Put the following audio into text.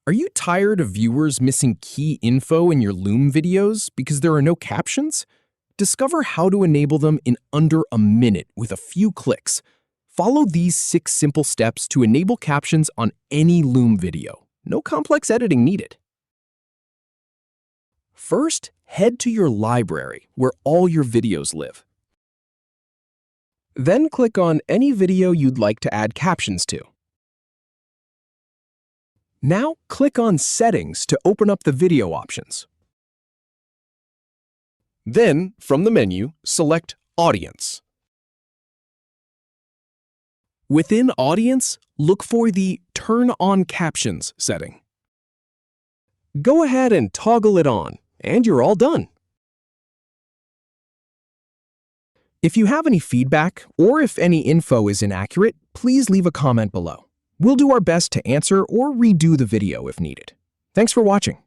Are you tired of viewers missing key info in your Loom videos because there are no captions? Discover how to enable them in under a minute with a few clicks. Follow these 6 simple steps to enable captions on any Loom video. No complex editing needed. First, head to your library where all your videos live. Then click on any video you'd like to add captions to. Now click on Settings to open up the video options. Then, from the menu, select Audience. Within Audience, look for the Turn on Captions setting. Go ahead and toggle it on, and you're all done. If you have any feedback, or if any info is inaccurate, please leave a comment below. We'll do our best to answer or redo the video if needed. Thanks for watching.